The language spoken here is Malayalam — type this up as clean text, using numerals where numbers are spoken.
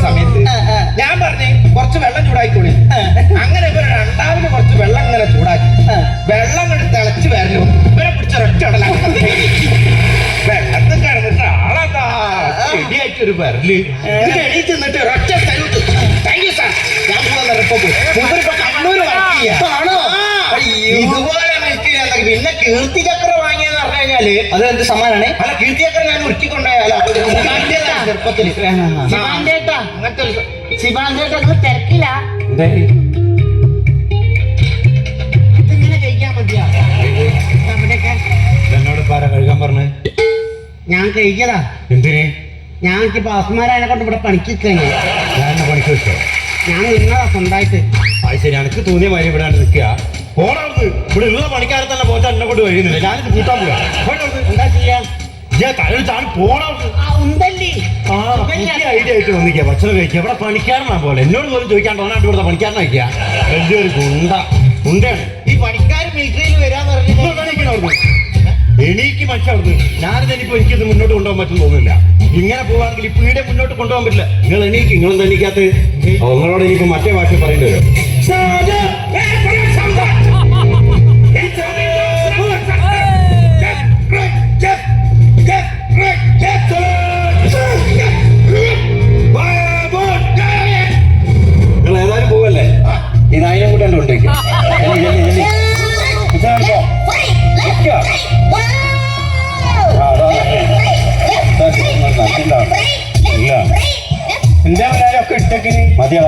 സമയത്ത് ഞാൻ പറഞ്ഞു കുറച്ച് വെള്ളം ചൂടായിക്കോളി. അങ്ങനെ ഇവർ രണ്ടാമത് കുറച്ച് വെള്ളം ഇങ്ങനെ ചൂടാക്കി വെള്ളം കണ്ട് തിളച്ച് വരലോ ഇവരെ പിടിച്ചൊരൊറ്റ വെള്ളത്തിൽ കിടന്നിട്ട് ആളാ ചെടിയായിട്ടൊരു വരല് എണീറ്റ് നിന്നിട്ട് ഒരൊറ്റ താങ്ക് യു സാർ. ഞാൻ കണ്ണൂര് വർക്ക് ചെയ്യാണോ ഇതുപോലെ പിന്നെ കീർത്തി ചക്ര വാങ്ങിയെന്ന് പറഞ്ഞു കഴിഞ്ഞാല് അത് എന്ത് സമ്മാനാണ്? അല്ല കീർത്തി ചക്ര ഞാൻ ഉരുക്കിക്കൊണ്ടായാലോ ചെറുപ്പത്തില് അങ്ങനത്തെ തിരക്കില്ല ഇതിങ്ങനെ കഴിക്കാൻ മതിയാ. എന്നോട് പാര കഴുകാൻ പറഞ്ഞേ. ഞാൻ കഴിക്കതാ. എന്തിന്? ഞങ്ങൾക്ക് പാസ്മാരെ കൊണ്ട് ഇവിടെ പണിക്ക് കഴിഞ്ഞു. ഞാൻ എന്നെ പണിക്ക് വെച്ചോ? ഞാൻ നിന്നതാ സ്വന്തമായിട്ട്. അത് ശരി, എനിക്ക് തോന്നിയ മാതിരി ഇവിടെ നിൽക്കുക. പോണവിടുന്ന് ഇവിടെ ഉള്ള പണിക്കാരെ തന്നെ പോയിട്ട് എന്നെ കൊണ്ട് കഴിയുന്നില്ല. ഞാനിത് കൂട്ടാൻ പോവാ. എന്താ ചെയ്യാ? ഐഡിയ ആയിട്ട് വന്നിക്കുക ഭക്ഷണം കഴിക്കുക. ഇവിടെ പണിക്കാരനാ പോലെ എന്നോട് പോലും ചോദിക്കാണ്ട് ഓനായിട്ട് ഇവിടുത്തെ പണിക്കാരനാ വയ്ക്കുക. വലിയൊരു ഗുണ്ടയാണ് ഈ പണിക്കാർ. മിലിറ്ററിയിൽ വരാന്ന് പറഞ്ഞു എണീക്ക് മനുഷ്യർന്ന്. ഞാനിതെനിപ്പോ എനിക്കിത് മുന്നോട്ട് കൊണ്ടുപോകാൻ പറ്റും തോന്നുന്നില്ല. ഇങ്ങനെ പോവാണെങ്കിൽ ഇപ്പൊ ഇവിടെ മുന്നോട്ട് കൊണ്ടുപോകാൻ പറ്റില്ല. നിങ്ങൾ എണീക്ക്. നിങ്ങളൊന്നും എണീക്കാത്ത നിങ്ങളോട് എനിക്ക് മറ്റേ ഭാഷ പറയേണ്ടി വരും. നിങ്ങൾ ഏതായാലും പോവല്ലേ? ഇതായാലും കൂടെ എന്നെ ഉണ്ടേക്ക്. ഇല്ല എന്റെ ഒക്കെ ഇട്ടേക്കിന് മതിയാ.